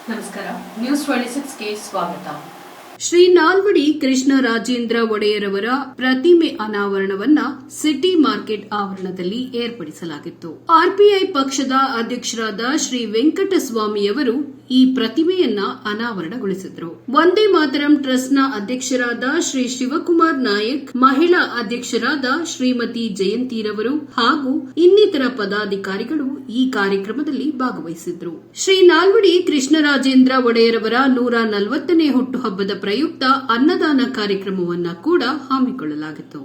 ನಮಸ್ಕಾರ. ನ್ಯೂಸ್ 26ಗೆ ಸ್ವಾಗತ. ಶ್ರೀ ನಾಲ್ವಡಿ ಕೃಷ್ಣರಾಜೇಂದ್ರ ಒಡೆಯರವರ ಪ್ರತಿಮೆ ಅನಾವರಣವನ್ನ ಸಿಟಿ ಮಾರ್ಕೆಟ್ ಆವರಣದಲ್ಲಿ ಏರ್ಪಡಿಸಲಾಗಿತ್ತು. ಆರ್ಪಿಐ ಪಕ್ಷದ ಅಧ್ಯಕ್ಷರಾದ ಶ್ರೀ ವೆಂಕಟಸ್ವಾಮಿಯವರು ಈ ಪ್ರತಿಮೆಯನ್ನ ಅನಾವರಣಗೊಳಿಸಿದರು. ವಂದೇ ಮಾತರಂ ಟ್ರಸ್ಟ್ನ ಅಧ್ಯಕ್ಷರಾದ ಶ್ರೀ ಶಿವಕುಮಾರ್ ನಾಯಕ್, ಮಹಿಳಾ ಅಧ್ಯಕ್ಷರಾದ ಶ್ರೀಮತಿ ಜಯಂತಿರವರು ಹಾಗೂ ಇನ್ನಿತರ ಪದಾಧಿಕಾರಿಗಳು ಈ ಕಾರ್ಯಕ್ರಮದಲ್ಲಿ ಭಾಗವಹಿಸಿದ್ರು. ಶ್ರೀ ನಾಲ್ವಡಿ ಕೃಷ್ಣರಾಜೇಂದ್ರ ಒಡೆಯರವರ 140ನೇ ಹುಟ್ಟುಹಬ್ಬದ ಪ್ರಯುಕ್ತ ಅನ್ನದಾನ ಕಾರ್ಯಕ್ರಮವನ್ನು ಕೂಡ ಹಮ್ಮಿಕೊಳ್ಳಲಾಗಿತ್ತು.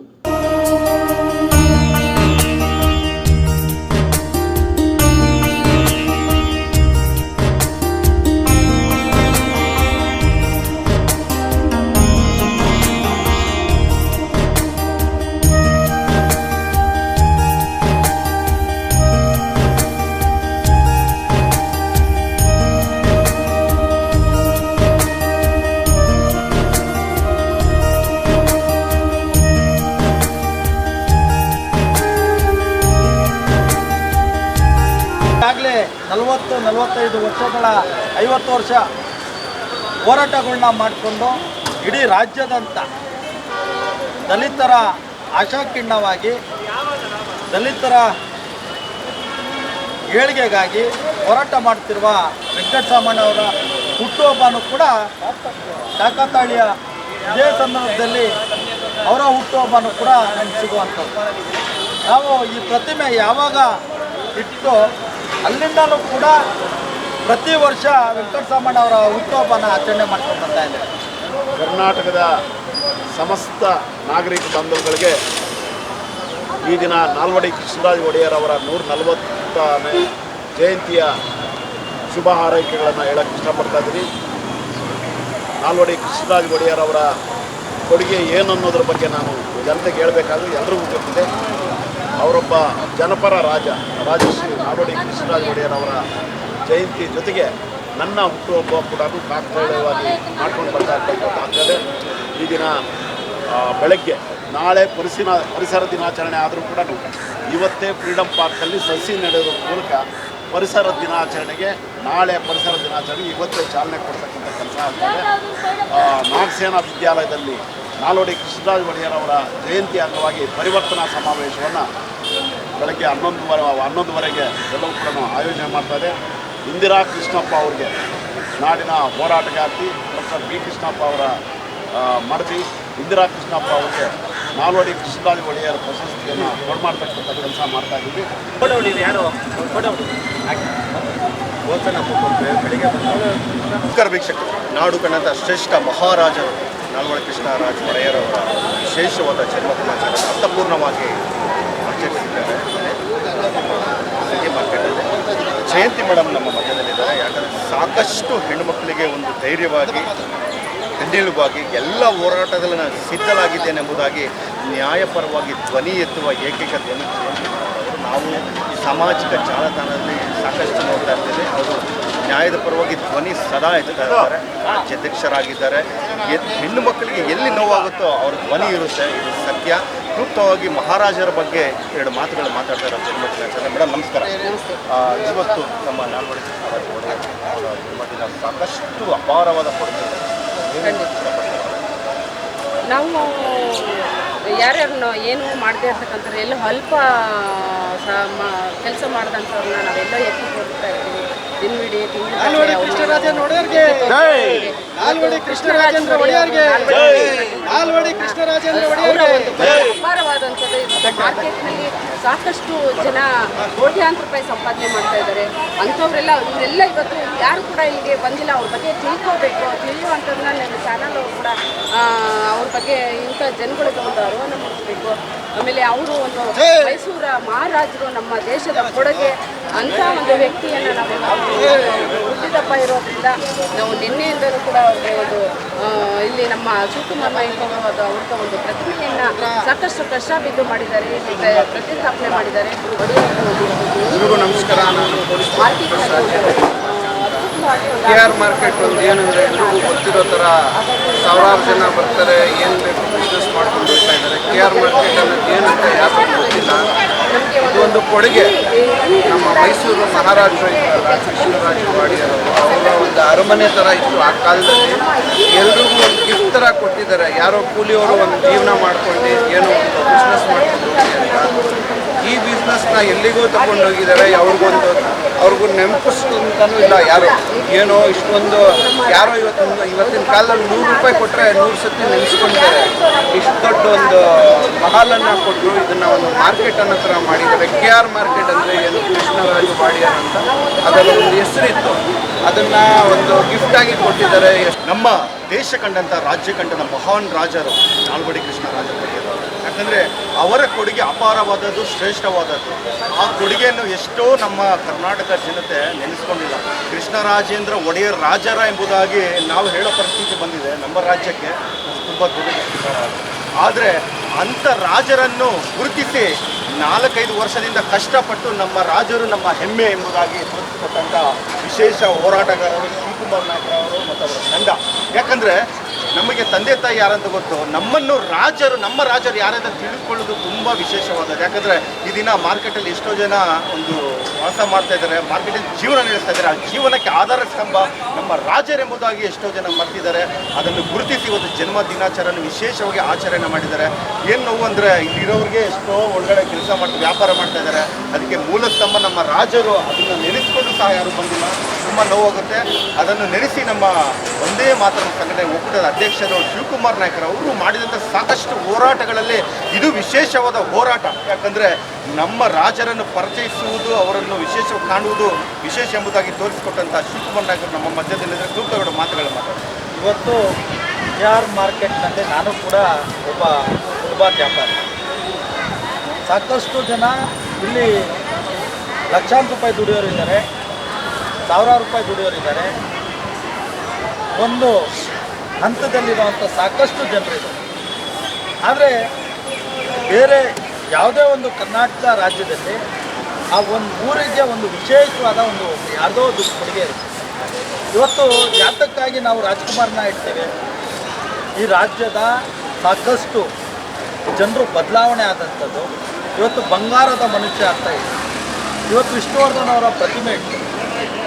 ಈಗಾಗಲೇ 40-45 ವರ್ಷಗಳ 50 ವರ್ಷ ಹೋರಾಟಗಳನ್ನ ಮಾಡಿಕೊಂಡು ಇಡೀ ರಾಜ್ಯದಂತ ದಲಿತರ ಆಶಾಕಿರಣವಾಗಿ, ದಲಿತರ ಏಳಿಗೆಗಾಗಿ ಹೋರಾಟ ಮಾಡ್ತಿರುವ ವೆಂಕಟಸ್ವಾಮಣ್ಣವರ ಹುಟ್ಟುಹಬ್ಬನೂ ಕೂಡ ಕಾಕತಾಳೀಯ ಇದೇ ಸಂದರ್ಭದಲ್ಲಿ ಅವರ ಹುಟ್ಟುಹಬ್ಬನೂ ಕೂಡ ನಮ್ಗೆ ಸಿಗುವಂಥದ್ದು. ನಾವು ಈ ಪ್ರತಿಮೆ ಯಾವಾಗ ಇಟ್ಟು ಅಲ್ಲಿಂದಲೂ ಕೂಡ ಪ್ರತಿ ವರ್ಷ ವೆಂಕಟಸ್ವಾಮಣ್ಣವರ ಹುಟ್ಟುಹಬ್ಬನ ಆಚರಣೆ ಮಾಡ್ಕೊಂಡು ಬರ್ತಾ ಇದ್ದೇವೆ. ಕರ್ನಾಟಕದ ಸಮಸ್ತ ನಾಗರಿಕ ಬಾಂಧವಗಳಿಗೆ ಈ ದಿನ ನಾಲ್ವಡಿ ಕೃಷ್ಣರಾಜ ಒಡೆಯರವರ 140ನೇ ಜಯಂತಿಯ ಶುಭ ಹಾರೈಕೆಗಳನ್ನು ಹೇಳಕ್ಕೆ ಇಷ್ಟಪಡ್ತಾ ಇದ್ದೀನಿ. ನಾಲ್ವಡಿ ಕೃಷ್ಣರಾಜ ಒಡೆಯರವರ ಕೊಡುಗೆ ಏನು ಅನ್ನೋದ್ರ ಬಗ್ಗೆ ನಾನು ಜನತೆಗೆ ಹೇಳಬೇಕಾದ್ರೆ ಎಲ್ರಿಗೂ ಗೊತ್ತಿದೆ. ಅವರೊಬ್ಬ ಜನಪರ ರಾಜಶ್ರೀ ನಾಲ್ವಡಿ ಕೃಷ್ಣರಾಜ ಒಡೆಯರವರ ಜಯಂತಿ ಜೊತೆಗೆ ನನ್ನ ಹುಟ್ಟುಹಬ್ಬ ಕೂಡ ಕಾಕತಾಳೀಯವಾಗಿ ಮಾಡ್ಕೊಂಡು ಬರ್ತಾ ಇರ್ತಕ್ಕಂಥದ್ದಾಗ್ತದೆ. ಈ ದಿನ ಬೆಳಗ್ಗೆ ನಾಳೆ ಪರಿಸರ ದಿನಾಚರಣೆ ಆದರೂ ಕೂಡ ಇವತ್ತೇ ಫ್ರೀಡಮ್ ಪಾರ್ಕಲ್ಲಿ ಸಸಿ ನೆಡೋದ್ರ ಮೂಲಕ ಪರಿಸರ ದಿನಾಚರಣೆಗೆ, ನಾಳೆ ಪರಿಸರ ದಿನಾಚರಣೆಗೆ ಇವತ್ತೇ ಚಾಲನೆ ಕೊಡ್ತಕ್ಕಂಥ ಕೆಲಸ ಆಗ್ತದೆ. ನಾಗಸೇನಾ ವಿದ್ಯಾಲಯದಲ್ಲಿ ನಾಲ್ವಡಿ ಕೃಷ್ಣರಾಜ ಒಡೆಯರವರ ಜಯಂತಿ ಅಂಗವಾಗಿ ಪರಿವರ್ತನಾ ಸಮಾವೇಶವನ್ನು ಬೆಳಗ್ಗೆ 11:30ಗೆ ಎಲ್ಲವೂ ಕೂಡ ಆಯೋಜನೆ ಮಾಡ್ತಾರೆ. ಇಂದಿರಾ ಕೃಷ್ಣಪ್ಪ ಅವರಿಗೆ, ನಾಡಿನ ಹೋರಾಟಗಾರ್ತಿ ಡಾಕ್ಟರ್ ಬಿ ಕೃಷ್ಣಪ್ಪ ಅವರ ಮಡದಿ ಇಂದಿರಾ ಕೃಷ್ಣಪ್ಪ ಅವರಿಗೆ ನಾಲ್ವಡಿ ಕೃಷ್ಣರಾಜ ಒಡೆಯರ ಪ್ರಶಸ್ತಿಯನ್ನು ಕೊಡ್ಮಾಡ್ತಕ್ಕಂಥ ಕೆಲಸ ಮಾಡ್ತಾ ಇದ್ದೀವಿ. ನಮಸ್ಕಾರ ವೀಕ್ಷಕರು. ನಾಡು ಕಂಡಂಥ ಶ್ರೇಷ್ಠ ಮಹಾರಾಜರು ನಾಲ್ವಡಿ ಕೃಷ್ಣರಾಜ ಒಡೆಯರವರ ವಿಶೇಷವಾದ ಜನ್ಮದಿನಾಚರಣೆ ಅರ್ಥಪೂರ್ಣವಾಗಿ ಆಚರಿಸಿದ್ದಾರೆ. ಸಿಟಿ ಮಾರ್ಕೆಟಲ್ಲಿ ಜಯಂತಿ ಮೇಡಮ್ ನಮ್ಮ ಮಧ್ಯದಲ್ಲಿದ್ದಾರೆ. ಯಾಕಂದರೆ ಸಾಕಷ್ಟು ಹೆಣ್ಣುಮಕ್ಕಳಿಗೆ ಒಂದು ಧೈರ್ಯವಾಗಿ, ಬೆನ್ನೆಲುಬಾಗಿ ಎಲ್ಲ ಹೋರಾಟದಲ್ಲಿ ನಾನು ಸಿದ್ಧಲಾಗಿದ್ದೇನೆಂಬುದಾಗಿ ನ್ಯಾಯಪರವಾಗಿ ಧ್ವನಿ ಎತ್ತುವ ಏಕೈಕ ಧ್ವನಿ ನಾವು ಈ ಸಾಮಾಜಿಕ ಜಾಲತಾಣದಲ್ಲಿ ಸಾಕಷ್ಟು ನೋಡ್ತಾ ಇರ್ತೇವೆ. ಅವರು ನ್ಯಾಯದ ಪರವಾಗಿ ಧ್ವನಿ ಸದಾ ಎತ್ತಾ ಇದ್ದಾರೆ. ರಾಜ್ಯಾಧ್ಯಕ್ಷರಾಗಿದ್ದಾರೆ. ಹೆಣ್ಣು ಮಕ್ಕಳಿಗೆ ಎಲ್ಲಿ ನೋವಾಗುತ್ತೋ ಅವ್ರ ಧ್ವನಿ ಇರುತ್ತೆ. ಇದು ಸತ್ಯ. ಕ್ಲುಪ್ತವಾಗಿ ಮಹಾರಾಜರ ಬಗ್ಗೆ 2 ಮಾತುಗಳು ಮಾತಾಡ್ತಾ ಇರೋ ಜನ್ಮದಿನಾಚರಣೆ. ಮೇಡಮ್ ನಮಸ್ಕಾರ. ಇವತ್ತು ನಮ್ಮ ನಾಲ್ವಡಿ ಜನ್ಮದಿನ ಸಾಕಷ್ಟು ಅಪಾರವಾದ ಕೊಡುಗೆ. ನಾವು ಯಾರ್ಯಾರನ್ನ ಏನು ಮಾಡದೇ ಇರ್ತಕ್ಕಂಥವ್ರು, ಎಲ್ಲೋ ಅಲ್ಪ ಕೆಲಸ ಮಾಡಿದಂಥವ್ರನ್ನ ನಾವೆಲ್ಲ ಎತ್ತಿ ತೋರಿಸ್ತಾ ಇರ್ತೀವಿ. ದಿನವಿಡೀ ಅಪಾರವಾದಂಥದ್ದು. ಮಾರ್ಕೆಟ್ನಲ್ಲಿ ಸಾಕಷ್ಟು ಜನ ಕೋಟ್ಯಾಂತರ ರೂಪಾಯಿ ಸಂಪಾದನೆ ಮಾಡ್ತಾ ಇದ್ದಾರೆ. ಅಂಥವರೆಲ್ಲ ಇವರೆಲ್ಲ ಇವತ್ತು ಯಾರು ಕೂಡ ಇಲ್ಲಿಗೆ ಬಂದಿಲ್ಲ. ಅವ್ರ ಬಗ್ಗೆ ತಿಳಿಯುವಂಥದ್ದನ್ನ ನನ್ನ ಚಾನಲ್ ಕೂಡ ಅವ್ರ ಬಗ್ಗೆ ಇಂಥ ಜನಗಳಿಗೆ ಒಂದು ಅರಿವನ್ನು ಮೂಡಿಸ್ಬೇಕು. ಆಮೇಲೆ ಅವರು ಒಂದು ಮೈಸೂರ ಮಹಾರಾಜರು, ನಮ್ಮ ದೇಶದ ಕೊಡುಗೆ ಅಂಥ ಒಂದು ವ್ಯಕ್ತಿಯನ್ನು ನಾವು ಹುಟ್ಟಿದಪ್ಪ ಇರೋದ್ರಿಂದ ನಾವು ನಿನ್ನೆಯಿಂದಲೂ ಕೂಡ ಒಂದು ಇಲ್ಲಿ ನಮ್ಮ ಶಿವಕುಮಾರ್ ನಾಯಕ್ ಅವ್ರದ್ದು ಒಂದು ಪ್ರತಿಮೆಯನ್ನು ಸಾಕಷ್ಟು ಕಷ್ಟ ಬಿದ್ದು ಮಾಡಿದ್ದಾರೆ, ಪ್ರತಿಷ್ಠಾಪನೆ ಮಾಡಿದ್ದಾರೆ. ನಮಸ್ಕಾರ. KR ಮಾರ್ಕೆಟ್ ಒಂದು ಏನಂದರೆ ಎಲ್ರಿಗೂ ಗೊತ್ತಿರೋ ಥರ ಸಾವಿರಾರು ಜನ ಬರ್ತಾರೆ, ಏನು ಬೇಕು ಬಿಸ್ನೆಸ್ ಮಾಡ್ಕೊಂಡು ಹೋಗ್ತಾ ಇದ್ದಾರೆ. KR ಮಾರ್ಕೆಟ್ ಅನ್ನೋದು ಏನಂತ ಯಾರಿಗೂ ಗೊತ್ತಿಲ್ಲ. ನಮಗೆ ಇದೊಂದು ಕೊಡುಗೆ ನಮ್ಮ ಮೈಸೂರು ಮಹಾರಾಜರು ಕೃಷ್ಣರಾಜ ಒಡೆಯರ್ ಅವರ ಒಂದು ಅರಮನೆ ಥರ ಇತ್ತು ಆ ಕಾಲದಲ್ಲಿ. ಎಲ್ರಿಗೂ ಒಂದು ಗಿಫ್ಟ್ ಥರ ಕೊಟ್ಟಿದ್ದಾರೆ. ಯಾರೋ ಕೂಲಿಯವರು ಒಂದು ಜೀವನ ಮಾಡ್ಕೊಂಡು ಏನೋ ಒಂದು ಬಿಸ್ನೆಸ್ ಮಾಡ್ಕೊಂಡು ಹೋಗಿ ಅಂತ ಈ ಬಿಸ್ನೆಸ್ನ ಎಲ್ಲಿಗೂ ತಗೊಂಡೋಗಿದ್ದಾರೆ. ಅವ್ರಿಗೂ ನೆನಪಿಸ್ತಂತನೂ ಇಲ್ಲ ಯಾರು. ಏನೋ ಇಷ್ಟೊಂದು ಯಾರೋ ಇವತ್ತಿನ ಕಾಲದಲ್ಲಿ 100 ರೂಪಾಯಿ ಕೊಟ್ಟರೆ 100 ಸತಿ ನೆನೆಸ್ಕೊಂಡಿದ್ದಾರೆ. ಇಷ್ಟು ದೊಡ್ಡ ಒಂದು ಮಹಾಲನ್ನು ಕೊಟ್ಟರು. ಇದನ್ನು ಒಂದು ಮಾರ್ಕೆಟ್ ಅನ್ನೋ ಥರ ಮಾಡಿದ್ದಾರೆ. KR ಮಾರ್ಕೆಟ್ ಅಂದರೆ ಏನು, ಕೃಷ್ಣರಾಜ ಒಡೆಯರ್ ಅಂತ ಅದರ ಒಂದು ಹೆಸರಿತ್ತು. ಅದನ್ನು ಒಂದು ಗಿಫ್ಟಾಗಿ ಕೊಟ್ಟಿದ್ದಾರೆ. ನಮ್ಮ ದೇಶ ಕಂಡಂಥ ರಾಜ್ಯ ಕಂಡಂಥ ಮಹಾನ್ ರಾಜರು ನಾಲ್ವಡಿ ಕೃಷ್ಣರಾಜ ಒಡೆಯರ್. ಯಾಕಂದರೆ ಅವರ ಕೊಡುಗೆ ಅಪಾರವಾದದ್ದು, ಶ್ರೇಷ್ಠವಾದದ್ದು. ಆ ಕೊಡುಗೆಯನ್ನು ಎಷ್ಟೋ ನಮ್ಮ ಕರ್ನಾಟಕ ಜನತೆ ನೆನೆಸ್ಕೊಂಡಿಲ್ಲ. ಕೃಷ್ಣರಾಜೇಂದ್ರ ಒಡೆಯರ್ ರಾಜರ ಎಂಬುದಾಗಿ ನಾವು ಹೇಳೋ ಪರಿಸ್ಥಿತಿ ಬಂದಿದೆ ನಮ್ಮ ರಾಜ್ಯಕ್ಕೆ. ತುಂಬ ದುರದೃಷ್ಟ. ಆದರೆ ಅಂಥ ರಾಜರನ್ನು ಗುರುತಿಸಿ 4-5 ವರ್ಷದಿಂದ ಕಷ್ಟಪಟ್ಟು ನಮ್ಮ ರಾಜರು ನಮ್ಮ ಹೆಮ್ಮೆ ಎಂಬುದಾಗಿ ತೋರಿಸಿಕೊಟ್ಟಂಥ ವಿಶೇಷ ಹೋರಾಟಗಾರರು ಶಿವಕುಮಾರ್ ನಾಯ್ಕರ್ ಅವರು ಮತ್ತು ಅವರ ತಂಡ. ಯಾಕಂದರೆ ನಮಗೆ ತಂದೆ ತಾಯಿ ಯಾರಂತ ಗೊತ್ತು, ನಮ್ಮ ರಾಜರು ಯಾರಂತ ತಿಳಿದುಕೊಳ್ಳೋದು ತುಂಬ ವಿಶೇಷವಾದದ್ದು. ಯಾಕಂದರೆ ಈ ದಿನ ಮಾರ್ಕೆಟಲ್ಲಿ ಎಷ್ಟೋ ಜನ ಒಂದು ವಾಸ ಮಾಡ್ತಾ ಇದ್ದಾರೆ, ಮಾರ್ಕೆಟಲ್ಲಿ ಜೀವನ ನಡೆಸ್ತಾ ಇದ್ದಾರೆ. ಆ ಜೀವನಕ್ಕೆ ಆಧಾರ ಸ್ತಂಭ ನಮ್ಮ ರಾಜರೆಂಬುದಾಗಿ ಎಷ್ಟೋ ಜನ ಮರ್ತಿದ್ದಾರೆ. ಅದನ್ನು ಗುರುತಿಸಿ ಇವತ್ತು ಜನ್ಮ ದಿನಾಚರಣೆ ವಿಶೇಷವಾಗಿ ಆಚರಣೆ ಮಾಡಿದ್ದಾರೆ. ಏನು ನೋವು ಅಂದರೆ ಇಲ್ಲಿರೋರಿಗೆ ಎಷ್ಟೋ ಒಳಗಡೆ ಕೆಲಸ ಮಾಡ್ತಾರೆ, ವ್ಯಾಪಾರ ಮಾಡ್ತಾ ಇದ್ದಾರೆ. ಅದಕ್ಕೆ ಮೂಲ ಸ್ತಂಭ ನಮ್ಮ ರಾಜರು. ಅದನ್ನು ನೆನೆಸ್ಕೊಂಡು ಸಹ ಯಾರು ಬಂದಿಲ್ಲ. ತುಂಬ ನೋವಾಗುತ್ತೆ. ಅದನ್ನು ನೆನೆಸಿ ನಮ್ಮ ಒಂದೇ ಮಾತೃ ಸಂಘಟನೆ ಒಕ್ಕೂಟದ ಅಧ್ಯಕ್ಷರು ಶಿವಕುಮಾರ್ ನಾಯ್ಕರ್ ಅವರು ಮಾಡಿದಂಥ ಸಾಕಷ್ಟು ಹೋರಾಟಗಳಲ್ಲಿ ಇದು ವಿಶೇಷವಾದ ಹೋರಾಟ. ಯಾಕಂದರೆ ನಮ್ಮ ರಾಜರನ್ನು ಪರಿಚಯಿಸುವುದು, ಅವರನ್ನು ವಿಶೇಷವಾಗಿ ಕಾಣುವುದು ವಿಶೇಷ ಎಂಬುದಾಗಿ ತೋರಿಸಿಕೊಟ್ಟಂಥ ಶಿವಕುಮಾರ್ ನಾಯ್ಕರು ನಮ್ಮ ಮಧ್ಯದಲ್ಲಿದ್ದರೆ ಸೂಕ್ತವಾದ ಮಾತುಗಳು ಮಾತಾಡ್ತಾರೆ. ಇವತ್ತು KR ಮಾರ್ಕೆಟ್ನಲ್ಲಿ ನಾನು ಕೂಡ ಒಬ್ಬ ಫುಟ್ಬಾಲ್ ವ್ಯಾಪಾರಿ. ಸಾಕಷ್ಟು ಜನ ಇಲ್ಲಿ ಲಕ್ಷಾಂತರ ರೂಪಾಯಿ ದುಡಿಯೋರಿದ್ದಾರೆ, ಸಾವಿರಾರು ರೂಪಾಯಿ ದುಡಿಯೋರಿದ್ದಾರೆ. ಒಂದು ಹಂತದಲ್ಲಿರುವಂಥ ಸಾಕಷ್ಟು ಜನರಿದ್ದಾರೆ. ಆದರೆ ಬೇರೆ ಯಾವುದೇ ಒಂದು ಕರ್ನಾಟಕ ರಾಜ್ಯದಲ್ಲಿ ಆ ಒಂದು ಊರಿಗೆ ಒಂದು ವಿಶೇಷವಾದ ಒಂದು ಯಾವುದೋ ಒಂದು ಕೊಡುಗೆ ಇರುತ್ತೆ. ಇವತ್ತು ಯಾತಕ್ಕಾಗಿ ನಾವು ರಾಜ್ಕುಮಾರ್ನ ಇಡ್ತೇವೆ, ಈ ರಾಜ್ಯದ ಸಾಕಷ್ಟು ಜನರು ಬದಲಾವಣೆ ಆದಂಥದ್ದು. ಇವತ್ತು ಬಂಗಾರದ ಮನುಷ್ಯ ಆಗ್ತಾ ಇದೆ. ಇವತ್ತು ವಿಷ್ಣುವರ್ಧನ್ ಅವರ ಪ್ರತಿಮೆ ಇಡ್ತೇವೆ,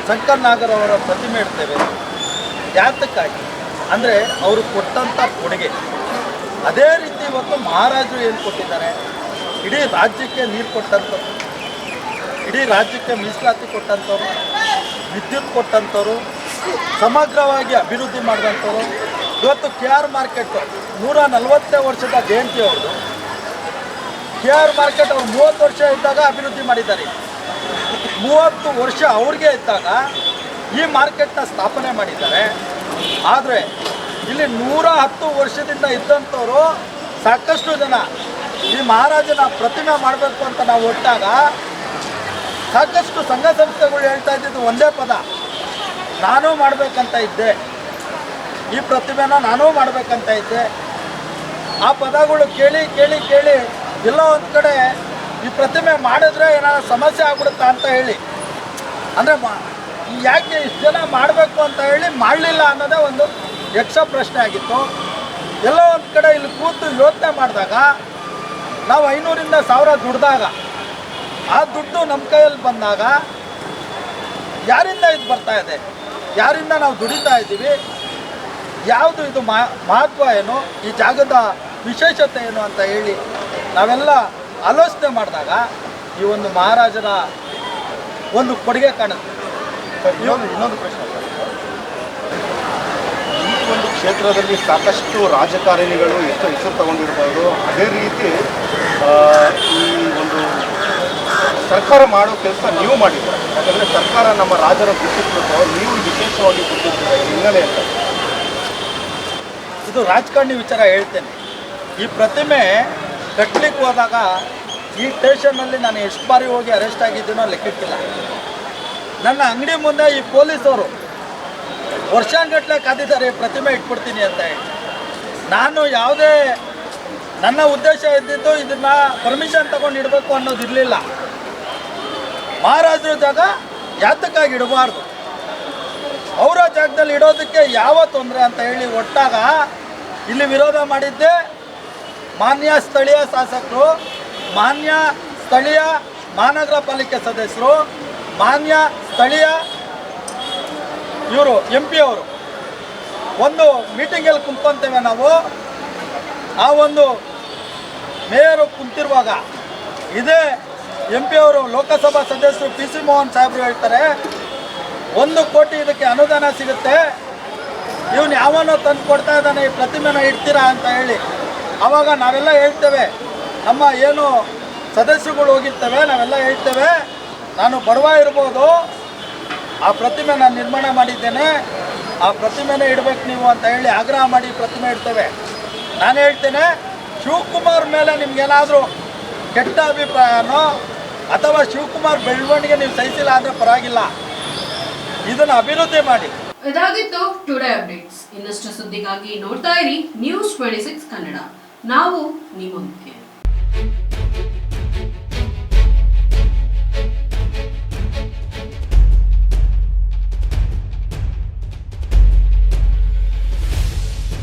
ಶಂಕರ್ ನಾಗರ್ ಅವರ ಪ್ರತಿಮೆ ಇಡ್ತೇವೆ. ಯಾತಕ್ಕಾಗಿ ಅಂದರೆ ಅವರು ಕೊಟ್ಟಂಥ ಕೊಡುಗೆ. ಅದೇ ರೀತಿ ಇವತ್ತು ಮಹಾರಾಜರು ಏನು ಕೊಟ್ಟಿದ್ದಾರೆ, ಇಡೀ ರಾಜ್ಯಕ್ಕೆ ನೀರು ಕೊಟ್ಟಂಥವ್ರು, ಇಡೀ ರಾಜ್ಯಕ್ಕೆ ಮೀಸಲಾತಿ ಕೊಟ್ಟಂಥವ್ರು, ವಿದ್ಯುತ್ ಕೊಟ್ಟಂಥವ್ರು, ಸಮಗ್ರವಾಗಿ ಅಭಿವೃದ್ಧಿ ಮಾಡಿದಂಥವ್ರು. ಇವತ್ತು KR ಮಾರ್ಕೆಟ್ 140ನೇ ವರ್ಷದ ಜಯಂತಿ ಅವ್ರದ್ದು. KR ಮಾರ್ಕೆಟ್ ಅವರು 30 ವರ್ಷ ಇದ್ದಾಗ ಅಭಿವೃದ್ಧಿ ಮಾಡಿದ್ದಾರೆ. 30 ವರ್ಷ ಅವ್ರಿಗೆ ಇದ್ದಾಗ ಈ ಮಾರ್ಕೆಟ್ನ ಸ್ಥಾಪನೆ ಮಾಡಿದ್ದಾರೆ. ಆದರೆ ಇಲ್ಲಿ 110 ವರ್ಷದಿಂದ ಇದ್ದಂಥವರು ಸಾಕಷ್ಟು ಜನ ಈ ಮಹಾರಾಜನ ಪ್ರತಿಮೆ ಮಾಡಬೇಕು ಅಂತ ನಾವು ಹೊರಟಾಗ ಸಾಕಷ್ಟು ಸಂಘ ಸಂಸ್ಥೆಗಳು ಹೇಳ್ತಾ ಇದ್ದಿದ್ದು ಒಂದೇ ಪದ, ನಾನೂ ಮಾಡಬೇಕಂತ ಇದ್ದೆ, ಈ ಪ್ರತಿಮೆನ ನಾನೂ ಮಾಡಬೇಕಂತ ಇದ್ದೆ. ಆ ಪದಗಳು ಕೇಳಿ ಕೇಳಿ ಕೇಳಿ ಎಲ್ಲೋ ಒಂದು ಕಡೆ ಈ ಪ್ರತಿಮೆ ಮಾಡಿದ್ರೆ ಏನಾದ್ರು ಸಮಸ್ಯೆ ಆಗ್ಬಿಡುತ್ತಾ ಅಂತ ಹೇಳಿ, ಅಂದರೆ ಯಾಕೆ ಇಷ್ಟು ಜನ ಮಾಡಬೇಕು ಅಂತ ಹೇಳಿ ಮಾಡಲಿಲ್ಲ ಅನ್ನೋದೇ ಒಂದು ಯಕ್ಷ ಪ್ರಶ್ನೆ ಆಗಿತ್ತು. ಎಲ್ಲೋ ಒಂದು ಕಡೆ ಇಲ್ಲಿ ಕೂತು ಯೋಚನೆ ಮಾಡಿದಾಗ ನಾವು 500ರಿಂದ 1000 ದುಡ್ದಾಗ ಆ ದುಡ್ಡು ನಮ್ಮ ಕೈಯಲ್ಲಿ ಬಂದಾಗ ಯಾರಿಂದ ಇದು ಬರ್ತಾ ಇದೆ, ಯಾರಿಂದ ನಾವು ದುಡಿತಾ ಇದ್ದೀವಿ, ಯಾವುದು ಇದು ಮಹತ್ವ ಏನು, ಈ ಜಾಗದ ವಿಶೇಷತೆ ಏನು ಅಂತ ಹೇಳಿ ನಾವೆಲ್ಲ ಆಲೋಚನೆ ಮಾಡಿದಾಗ ಈ ಒಂದು ಮಹಾರಾಜರ ಒಂದು ಕೊಡುಗೆ ಕಾಣುತ್ತೆ. ಇನ್ನೊಂದು ಪ್ರಶ್ನೆ, ಈ ಒಂದು ಕ್ಷೇತ್ರದಲ್ಲಿ ಸಾಕಷ್ಟು ರಾಜಕಾರಣಿಗಳು ಎಷ್ಟು ಹೆಸರು ತಗೊಂಡಿರ್ಬೋದು, ಅದೇ ರೀತಿ ಈ ಒಂದು ಸರ್ಕಾರ ಮಾಡೋ ಕೆಲಸ ನೀವು ಮಾಡಿದ್ದೀರ. ಯಾಕಂದರೆ ಸರ್ಕಾರ ನಮ್ಮ ರಾಜರ ಗುರುತಿಸ್ಬೇಕು, ನೀವು ವಿಶೇಷವಾಗಿ ಗುರುತಿಸಿದ ಹಿನ್ನೆಲೆ ಅಂತ. ಇದು ರಾಜಕಾರಣಿ ವಿಚಾರ ಹೇಳ್ತೇನೆ. ಈ ಪ್ರತಿಮೆ ಕಟ್ಟಲಿಕ್ಕೆ ಹೋದಾಗ ಈ ಸ್ಟೇಷನ್ನಲ್ಲಿ ನಾನು ಎಷ್ಟು ಬಾರಿ ಹೋಗಿ ಅರೆಸ್ಟ್ ಆಗಿದ್ದೀನೋ ಲೆಕ್ಕಕ್ಕಿಲ್ಲ. ನನ್ನ ಅಂಗಡಿ ಮುಂದೆ ಈ ಪೊಲೀಸವರು ವರ್ಷಾನುಗಟ್ಟಲೆ ಕಾದಿದ್ದಾರೆ ಪ್ರತಿಮೆ ಇಟ್ಬಿಡ್ತೀನಿ ಅಂತ ಹೇಳಿ. ನಾನು ಯಾವುದೇ ನನ್ನ ಉದ್ದೇಶ ಇದ್ದಿದ್ದು ಇದನ್ನು ಪರ್ಮಿಷನ್ ತಗೊಂಡು ಇಡಬೇಕು ಅನ್ನೋದು ಇರಲಿಲ್ಲ. ಮಹಾರಾಜರ ಜಾಗ ಯಾತಕ್ಕಾಗಿ ಇಡಬಾರ್ದು, ಅವರ ಜಾಗದಲ್ಲಿ ಇಡೋದಕ್ಕೆ ಯಾವ ತೊಂದರೆ ಅಂತ ಹೇಳಿ ಒಟ್ಟಾಗ ಇಲ್ಲಿ ವಿರೋಧ ಮಾಡಿದ್ದೆ ಮಾನ್ಯ ಸ್ಥಳೀಯ ಶಾಸಕರು, ಮಾನ್ಯ ಸ್ಥಳೀಯ ಮಹಾನಗರ ಪಾಲಿಕೆ ಸದಸ್ಯರು, ಮಾನ್ಯ ಸ್ಥಳೀಯ ಇವರು MP ಅವರು ಒಂದು ಮೀಟಿಂಗಲ್ಲಿ ಕುಂತ್ಕೊಂತೇವೆ ನಾವು. ಆ ಒಂದು ಮೇಯರು ಕುಂತಿರುವಾಗ ಇದೇ MP ಅವರು ಲೋಕಸಭಾ ಸದಸ್ಯರು PC ಮೋಹನ್ ಸಾಹೇಬರು ಹೇಳ್ತಾರೆ 1 ಕೋಟಿ ಇದಕ್ಕೆ ಅನುದಾನ ಸಿಗುತ್ತೆ, ಇವನು ಯಾವನೋ ತಂದು ಕೊಡ್ತಾ ಇದ್ದಾನೆ, ಈ ಪ್ರತಿಮೆನ ಇಡ್ತೀರಾ ಅಂತ ಹೇಳಿ. ಆವಾಗ ನಾವೆಲ್ಲ ಹೇಳ್ತೇವೆ, ನಮ್ಮ ಏನು ಸದಸ್ಯರುಗಳು ಹೋಗಿರ್ತೇವೆ, ನಾವೆಲ್ಲ ಹೇಳ್ತೇವೆ ನಾನು ಬಡವ ಇರ್ಬೋದು, ಆ ಪ್ರತಿಮೆ ನಾನು ನಿರ್ಮಾಣ ಮಾಡಿದ್ದೇನೆ, ಆ ಪ್ರತಿಮೆನೇ ಇಡಬೇಕು ನೀವು ಅಂತ ಹೇಳಿ ಆಗ್ರಹ ಮಾಡಿ ಪ್ರತಿಮೆ ಇಡ್ತೇವೆ. ನಾನು ಹೇಳ್ತೇನೆ, ಶಿವಕುಮಾರ್ ಮೇಲೆ ನಿಮ್ಗೇನಾದರೂ ಕೆಟ್ಟ ಅಭಿಪ್ರಾಯನೋ ಅಥವಾ ಶಿವಕುಮಾರ್ ಬೆಳವಣಿಗೆ ನೀವು ಸಹಿಸಿಲ್ಲ ಅಂದರೆ ಪರವಾಗಿಲ್ಲ, ಇದನ್ನು ಅಭಿವೃದ್ಧಿ ಮಾಡಿ. ಇದಾಗಿತ್ತು ಟುಡೇ ಅಪ್ಡೇಟ್ಸ್. ಇನ್ನಷ್ಟು ಸುದ್ದಿಗಾಗಿ ನೋಡ್ತಾ ಇರಿ News 26 ಕನ್ನಡ. ನಾವು ನಿಮ್ಮೊಂದಿಗೆ.